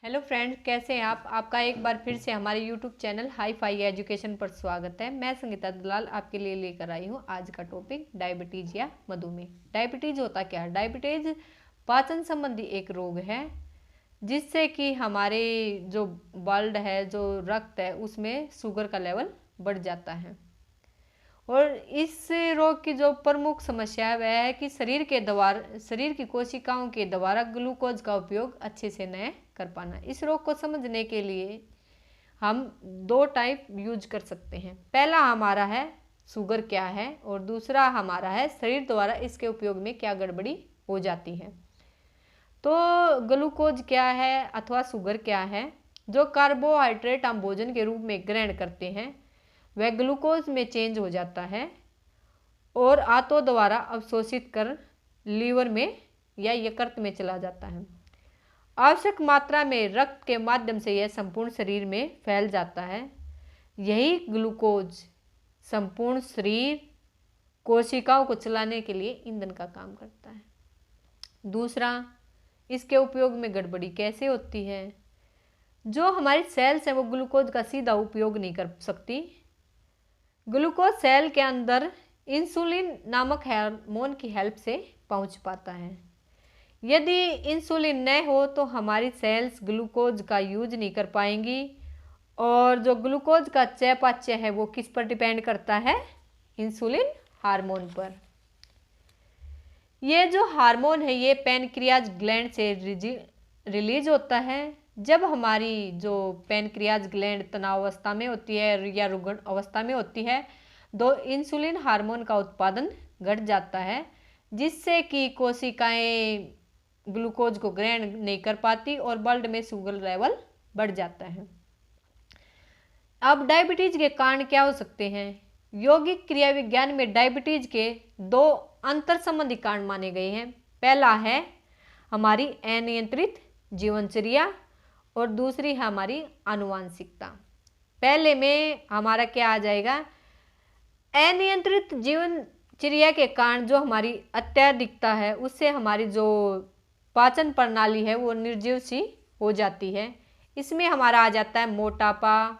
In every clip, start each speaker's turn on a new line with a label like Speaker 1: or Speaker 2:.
Speaker 1: Hello friends, कैसे हैं आप। आपका एक बार फिर से हमारे YouTube channel hi fi education पर स्वागत है। मैं संगीता दलाल आपके लिए लेकर आई हूँ आज का टॉपिक डायबिटीज या मधुमेह। डायबिटीज होता क्या है? डायबिटीज पाचन संबंधी एक रोग है जिससे कि हमारे जो ब्लड है, जो रक्त है, उसमें शुगर का लेवल बढ़ जाता है। और इस रोग की जो प्रमुख समस्या है वह है कि शरीर की कोशिकाओं के द्वारा ग्लूकोज का उपयोग अच्छे से न कर पाना। इस रोग को समझने के लिए हम दो टाइप यूज कर सकते हैं। पहला हमारा है शुगर क्या है, और दूसरा हमारा है शरीर द्वारा इसके उपयोग में क्या गड़बड़ी हो जाती है। तो ग्लूकोज क्या है अथवा शुगर क्या है? जो कार्बोहाइड्रेट हम भोजन के रूप में ग्रहण करते हैं वह ग्लूकोज में चेंज हो जाता है और आंतों द्वारा अवशोषित कर लीवर में या यकृत में चला जाता है। आवश्यक मात्रा में रक्त के माध्यम से यह संपूर्ण शरीर में फैल जाता है। यही ग्लूकोज संपूर्ण शरीर कोशिकाओं को चलाने के लिए ईंधन का काम करता है। दूसरा, इसके उपयोग में गड़बड़ी कैसे होती है? जो हमारी सेल्स हैं वो ग्लूकोज का सीधा उपयोग नहीं कर सकती। ग्लूकोज सेल के अंदर इंसुलिन नामक हार्मोन की हेल्प से पहुंच पाता है। यदि इंसुलिन न हो तो हमारी सेल्स ग्लूकोज का यूज नहीं कर पाएंगी। और जो ग्लूकोज का चयापचय है वो किस पर डिपेंड करता है? इंसुलिन हार्मोन पर। ये जो हार्मोन है ये पैनक्रियाज ग्लैंड से रिलीज होता है। जब हमारी जो पैनक्रियाज ग्लैंड तनावावस्था में होती है या रुग्ण अवस्था में होती है तो इंसुलिन हार्मोन का उत्पादन घट जाता है, जिससे कि कोशिकाएं ग्लूकोज को ग्रहण नहीं कर पाती और ब्लड में शुगर लेवल बढ़ जाता है। अब डायबिटीज के कारण क्या हो सकते हैं? यौगिक क्रिया विज्ञान में डायबिटीज के दो अंतर संबंधी कारण माने गए हैं। पहला है हमारी अनियंत्रित जीवनचर्या और दूसरी है हमारी आनुवांशिकता। पहले में हमारा क्या आ जाएगा? अनियंत्रित जीवनचर्या के कारण जो हमारी अत्याधिकता है उससे हमारी जो पाचन प्रणाली है वो निर्जीव सी हो जाती है। इसमें हमारा आ जाता है मोटापा,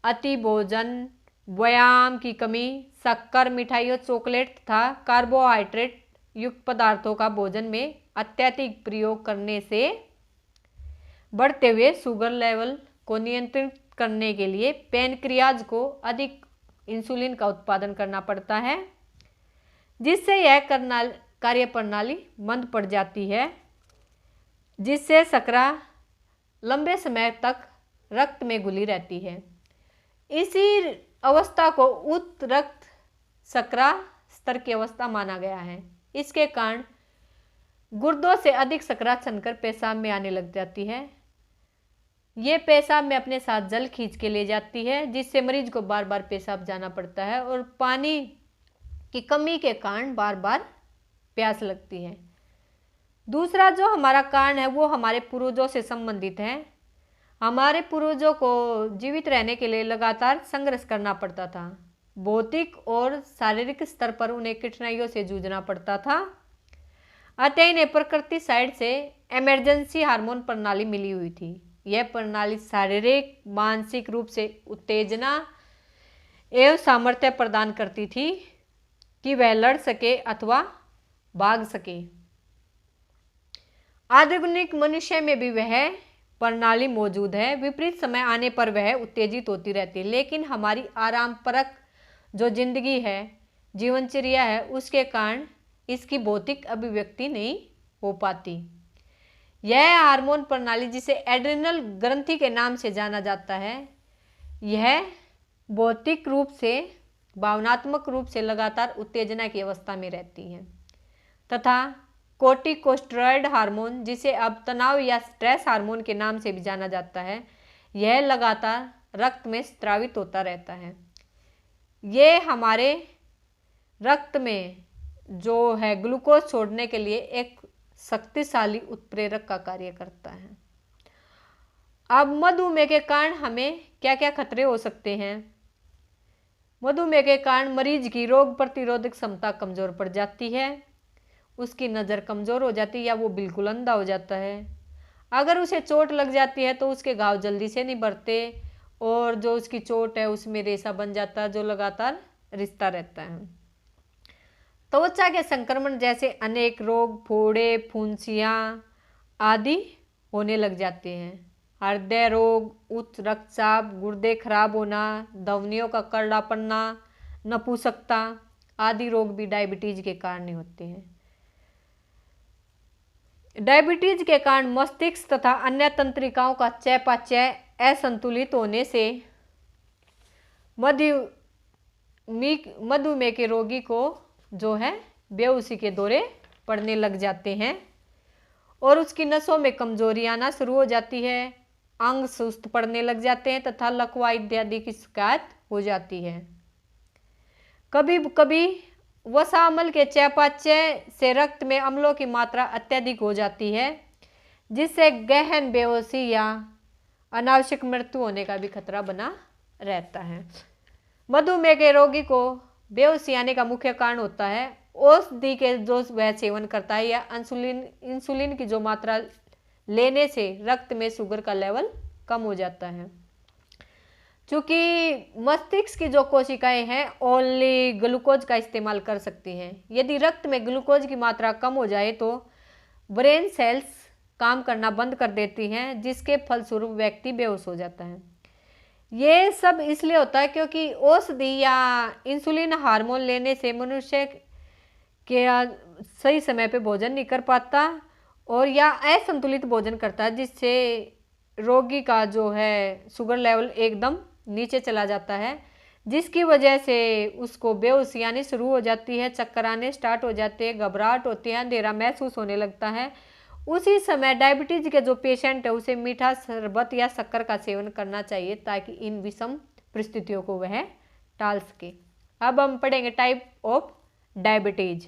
Speaker 1: अति भोजन, व्यायाम की कमी, शक्कर, मिठाई और चॉकलेट तथा कार्बोहाइड्रेट युक्त पदार्थों का भोजन में अत्यधिक प्रयोग करने से बढ़ते हुए शुगर लेवल को नियंत्रित करने के लिए पैनक्रियाज को अधिक इंसुलिन का उत्पादन करना पड़ता है, जिससे यह कार्य प्रणाली मंद पड़ जाती है, जिससे शर्करा लंबे समय तक रक्त में घुली रहती है। इसी अवस्था को उच्च रक्त शर्करा स्तर की अवस्था माना गया है। इसके कारण गुर्दों से अधिक शर्करा छनकर पेशाब में आने लग जाती है। ये पेशाब में अपने साथ जल खींच के ले जाती है, जिससे मरीज को बार बार पेशाब जाना पड़ता है और पानी की कमी के कारण बार बार प्यास लगती है। दूसरा जो हमारा कारण है वो हमारे पूर्वजों से संबंधित है। हमारे पूर्वजों को जीवित रहने के लिए लगातार संघर्ष करना पड़ता था। भौतिक और शारीरिक स्तर पर उन्हें कठिनाइयों से जूझना पड़ता था। अतः इन्हें प्रकृति साइड से इमरजेंसी हार्मोन प्रणाली मिली हुई थी। यह प्रणाली शारीरिक मानसिक रूप से उत्तेजना एवं सामर्थ्य प्रदान करती थी कि वह लड़ सके अथवा भाग सके। आधुनिक मनुष्य में भी वह प्रणाली मौजूद है। विपरीत समय आने पर वह उत्तेजित होती रहती है, लेकिन हमारी आरामपरक जो जिंदगी है, जीवनचर्या है, उसके कारण इसकी भौतिक अभिव्यक्ति नहीं हो पाती। यह हार्मोन प्रणाली, जिसे एड्रिनल ग्रंथि के नाम से जाना जाता है, यह भौतिक रूप से भावनात्मक रूप से लगातार उत्तेजना की अवस्था में रहती है तथा कोर्टिकोस्टेरॉइड हार्मोन, जिसे अब तनाव या स्ट्रेस हार्मोन के नाम से भी जाना जाता है, यह लगातार रक्त में स्रावित होता रहता है। ये हमारे रक्त में जो है ग्लूकोज छोड़ने के लिए एक शक्तिशाली उत्प्रेरक का कार्य करता है। अब मधुमेह के कारण हमें क्या क्या खतरे हो सकते हैं? मधुमेह के कारण मरीज की रोग प्रतिरोधक क्षमता कमजोर पड़ जाती है, उसकी नज़र कमज़ोर हो जाती है या वो बिल्कुल अंधा हो जाता है। अगर उसे चोट लग जाती है तो उसके घाव जल्दी से नहीं भरते और जो उसकी चोट है उसमें रेशा बन जाता है जो लगातार रिश्ता रहता है। त्वचा के संक्रमण जैसे अनेक रोग, फोड़े, फुंसियाँ आदि होने लग जाते हैं। हृदय रोग, उच्च रक्तचाप, गुर्दे खराब होना, धमनियों का करड़ा पड़ना, नपुंसकता आदि रोग भी डायबिटीज के कारण होते हैं। डायबिटीज के कारण मस्तिष्क तथा अन्य तंत्रिकाओं का चयापचय असंतुलित होने से मधुमेह के रोगी को जो है बेहोशी के दौरे पड़ने लग जाते हैं और उसकी नसों में कमजोरी आना शुरू हो जाती है, अंग सुस्त पड़ने लग जाते हैं तथा लकवा इत्यादि की शिकायत हो जाती है। कभी कभी वसा अम्ल के चयापचय से रक्त में अम्लों की मात्रा अत्यधिक हो जाती है जिससे गहन बेहोशी या अनावश्यक मृत्यु होने का भी खतरा बना रहता है। मधुमेह के रोगी को बेहोशी आने का मुख्य कारण होता है औषधि के जो वह सेवन करता है या इंसुलिन की जो मात्रा लेने से रक्त में शुगर का लेवल कम हो जाता है। चूँकि मस्तिष्क की जो कोशिकाएं हैं ओनली ग्लूकोज का इस्तेमाल कर सकती हैं। यदि रक्त में ग्लूकोज की मात्रा कम हो जाए तो ब्रेन सेल्स काम करना बंद कर देती हैं जिसके फलस्वरूप व्यक्ति बेहोश हो जाता है। ये सब इसलिए होता है क्योंकि औषधि या इंसुलिन हार्मोन लेने से मनुष्य के सही समय पे भोजन नहीं कर पाता और या असंतुलित भोजन करता है जिससे रोगी का जो है शुगर लेवल एकदम नीचे चला जाता है जिसकी वजह से उसको बेहोशी आनी शुरू हो जाती है, चक्कर आने स्टार्ट हो जाते हैं, घबराहट होती है, अंधेरा महसूस होने लगता है। उसी समय डायबिटीज के जो पेशेंट है उसे मीठा शरबत या शक्कर का सेवन करना चाहिए ताकि इन विषम परिस्थितियों को वह टाल सके। अब हम पढ़ेंगे टाइप ऑफ डायबिटीज।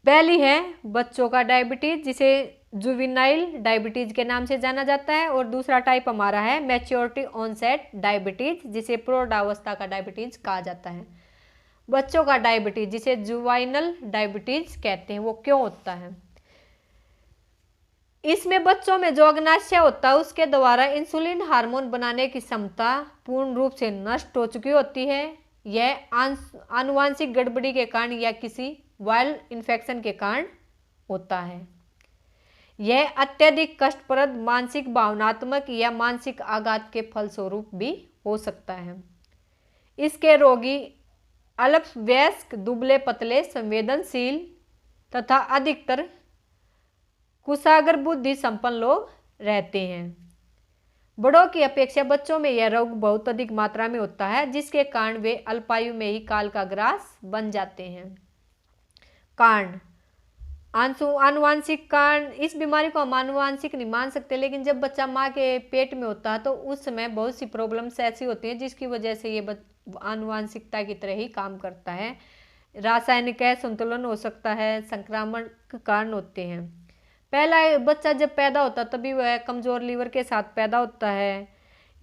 Speaker 1: पहली है बच्चों का डायबिटीज जिसे जुवेनाइल डायबिटीज के नाम से जाना जाता है और दूसरा टाइप हमारा है मैच्योरिटी ऑनसेट डायबिटीज जिसे प्रौढ़ावस्था का डायबिटीज कहा जाता है। बच्चों का डायबिटीज जिसे जुवेनाइल डायबिटीज कहते हैं वो क्यों होता है? इसमें बच्चों में जो अग्नाशय होता है उसके द्वारा इंसुलिन हार्मोन बनाने की क्षमता पूर्ण रूप से नष्ट हो चुकी होती है। यह आनुवांशिक गड़बड़ी के कारण या किसी वायरल इन्फेक्शन के कारण होता है। यह अत्यधिक कष्टप्रद मानसिक, भावनात्मक या मानसिक आघात के फलस्वरूप भी हो सकता है। इसके रोगी अल्पवयस्क, दुबले पतले, संवेदनशील तथा अधिकतर कुशाग्र बुद्धि संपन्न लोग रहते हैं। बड़ों की अपेक्षा बच्चों में यह रोग बहुत अधिक मात्रा में होता है जिसके कारण वे अल्पायु में ही काल का ग्रास बन जाते हैं। कारण आनुवांशिक कारण, इस बीमारी को हम आनुवांशिक नहीं मान सकते लेकिन जब बच्चा माँ के पेट में होता है तो उस समय बहुत सी प्रॉब्लम्स ऐसी होती हैं जिसकी वजह से ये आनुवांशिकता की तरह ही काम करता है। रासायनिक संतुलन हो सकता है, संक्रामक कारण होते हैं। पहला बच्चा जब पैदा होता है तभी वह कमज़ोर लीवर के साथ पैदा होता है।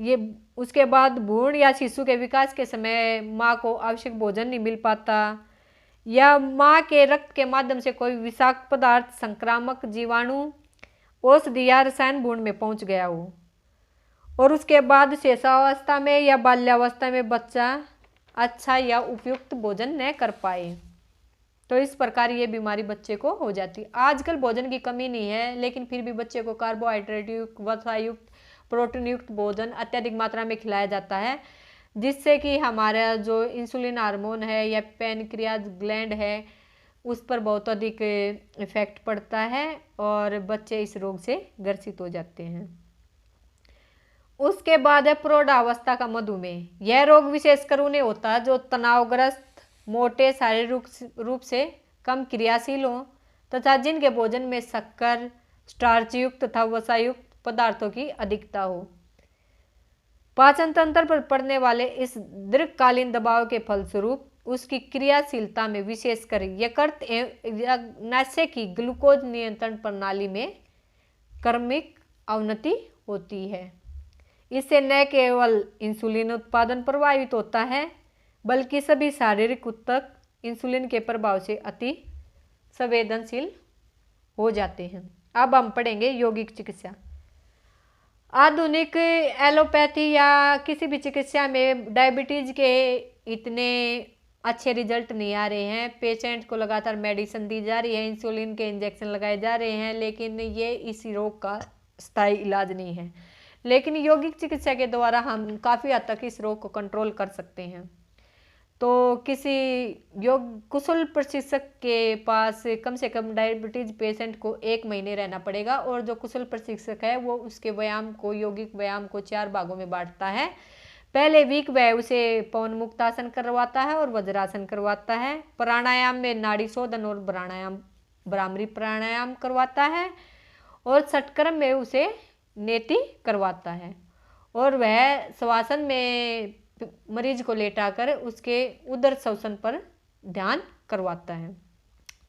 Speaker 1: ये उसके बाद भ्रूण या शिशु के विकास के समय माँ को आवश्यक भोजन नहीं मिल पाता या माँ के रक्त के माध्यम से कोई विषाक्त पदार्थ, संक्रामक जीवाणु, औषधि या रसायन भ्रूण में पहुँच गया हो और उसके बाद शेषावस्था में या बाल्यावस्था में बच्चा अच्छा या उपयुक्त भोजन न कर पाए तो इस प्रकार ये बीमारी बच्चे को हो जाती है। आजकल भोजन की कमी नहीं है लेकिन फिर भी बच्चे को कार्बोहाइड्रेट युक्त, वसा युक्त, प्रोटीन युक्त भोजन अत्यधिक मात्रा में खिलाया जाता है जिससे कि हमारा जो इंसुलिन हार्मोन है या पैनक्रियाज ग्लैंड है उस पर बहुत अधिक इफेक्ट पड़ता है और बच्चे इस रोग से ग्रसित हो जाते हैं। उसके बाद है प्रौढ़ावस्था का मधुमेह। यह रोग विशेषकर उन्हें होता है जो तनावग्रस्त, मोटे, शारीरिक रूप से कम क्रियाशील हों तथा जिनके भोजन में शक्कर, स्टार्च युक्त तथा वसा युक्त पदार्थों की अधिकता हो। पाचन तंत्र पर पड़ने वाले इस दीर्घकालीन दबाव के फलस्वरूप उसकी क्रियाशीलता में विशेषकर यकृत एवं अग्नाशय की ग्लूकोज नियंत्रण प्रणाली में क्रमिक अवनति होती है। इससे न केवल इंसुलिन उत्पादन प्रभावित होता है बल्कि सभी शारीरिक ऊतक इंसुलिन के प्रभाव से अति संवेदनशील हो जाते हैं। अब हम पढ़ेंगे यौगिक चिकित्सा। आधुनिक एलोपैथी या किसी भी चिकित्सा में डायबिटीज के इतने अच्छे रिजल्ट नहीं आ रहे हैं। पेशेंट को लगातार मेडिसिन दी जा रही है, इंसुलिन के इंजेक्शन लगाए जा रहे हैं, लेकिन ये इस रोग का स्थायी इलाज नहीं है। लेकिन यौगिक चिकित्सा के द्वारा हम काफ़ी हद तक इस रोग को कंट्रोल कर सकते हैं। तो किसी योग कुशल प्रशिक्षक के पास कम से कम डायबिटीज पेशेंट को 1 महीने रहना पड़ेगा, और जो कुशल प्रशिक्षक है वो उसके व्यायाम को, यौगिक व्यायाम को 4 भागों में बांटता है। पहले वीक वह उसे पवन मुक्तासन करवाता है और वज्रासन करवाता है। प्राणायाम में नाड़ी शोधन और भ्रामरी प्राणायाम करवाता है, और षटक्रम में उसे नेति करवाता है, और वह श्वासन में मरीज को लेटाकर उसके उदर श्वसन पर ध्यान करवाता है।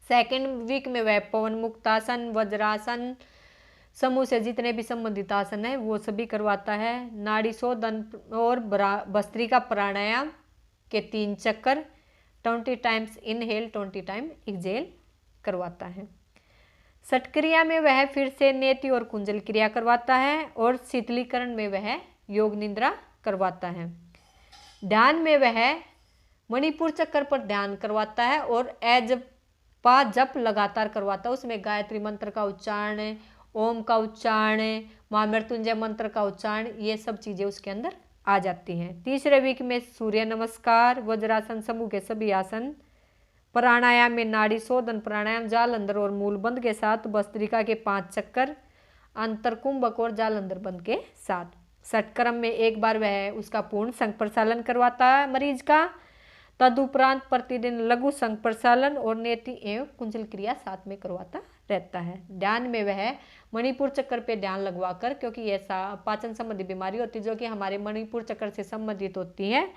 Speaker 1: सेकेंड वीक में वह पवन मुक्तासन, वज्रासन, समूह से जितने भी संबंधित आसन है वो सभी करवाता है। नाड़ी शोधन और भस्त्रिका प्राणायाम के 3 चक्कर 20 टाइम्स इनहेल 20 टाइम एक्सहेल करवाता है। षटक्रिया में वह फिर से नेति और कुंजल क्रिया करवाता है, और शीतलीकरण में वह योग निद्रा करवाता है। ध्यान में वह मणिपुर चक्कर पर ध्यान करवाता है, और एजपा जप लगातार करवाता है। उसमें गायत्री मंत्र का उच्चारण, ओम का उच्चारण, महामृत्युंजय मंत्र का उच्चारण, ये सब चीज़ें उसके अंदर आ जाती हैं। तीसरे वीक में सूर्य नमस्कार, वज्रासन, समूह के सभी आसन, प्राणायाम में नाड़ी शोधन प्राणायाम, जालंधर और मूलबंध के साथ, भस्त्रिका के 5 चक्कर, अंतरकुंभक और जालंधर बंध के साथ। षटक्रम में एक बार वह उसका पूर्ण संघ प्रसालन करवाता है मरीज का। तदुपरांत प्रतिदिन लघु संघ प्रसालन और नेति एवं कुंजल क्रिया साथ में करवाता रहता है। ध्यान में वह मणिपुर चक्कर पे ध्यान लगवाकर, क्योंकि यह पाचन संबंधी बीमारी होती है जो कि हमारे मणिपुर चक्कर से संबंधित होती है,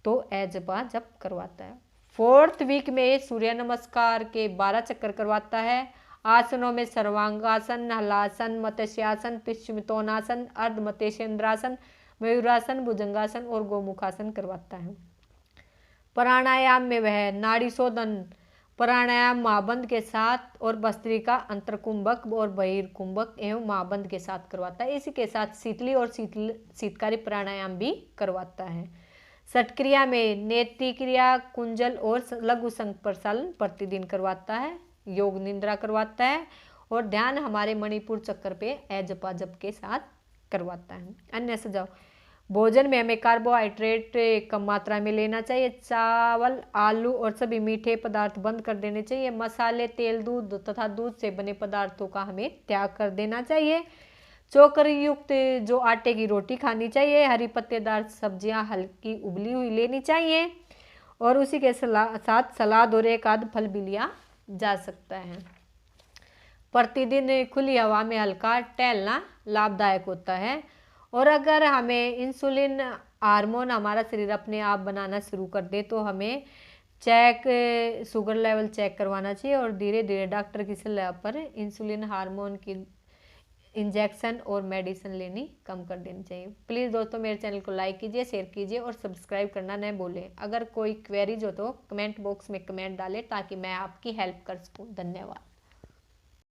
Speaker 1: तो एजपा जप करवाता है। 4th वीक में सूर्य नमस्कार के 12 चक्कर करवाता है। आसनों में सर्वांगासन, हलासन, मत्स्यासन, पिच्छमितोनासन, अर्ध मत्स्येंद्रासन, मयूरासन, भुजंगासन और गोमुखासन करवाता है। प्राणायाम में वह नाड़ी शोधन प्राणायाम महाबंध के साथ और भस्त्रिका, अंतरकुंभक और बहिर्कुंभक एवं महाबंध के साथ करवाता है। इसी के साथ शीतली और शीतकारी प्राणायाम भी करवाता है। षटक्रिया में नेति क्रिया, कुंजल और लघु संघ प्रसालन प्रतिदिन करवाता है। योग निद्रा करवाता है, और ध्यान हमारे मणिपुर चक्कर पे एजपा जप के साथ करवाता है। अन्य सुझाव, भोजन में हमें कार्बोहाइड्रेट कम मात्रा में लेना चाहिए। चावल, आलू और सभी मीठे पदार्थ बंद कर देने चाहिए। मसाले, तेल, दूध तथा दूध से बने पदार्थों का हमें त्याग कर देना चाहिए। चोकर युक्त जो आटे की रोटी खानी चाहिए। हरी पत्तेदार सब्जियां हल्की उबली हुई लेनी चाहिए, और उसी के साथ सलाद और एक आध फल भी लिया जा सकता है। प्रतिदिन खुली हवा में हल्का टहलना लाभदायक होता है, और अगर हमें इंसुलिन हार्मोन हमारा शरीर अपने आप बनाना शुरू कर दे तो हमें शुगर लेवल चेक करवाना चाहिए, और धीरे धीरे डॉक्टर की सलाह पर इंसुलिन हार्मोन की इंजेक्शन और मेडिसिन लेनी कम कर देनी चाहिए। प्लीज़ दोस्तों मेरे चैनल को लाइक कीजिए, शेयर कीजिए और सब्सक्राइब करना न भूलें। अगर कोई क्वेरीज हो तो कमेंट बॉक्स में कमेंट डालें ताकि मैं आपकी हेल्प कर सकूं। धन्यवाद।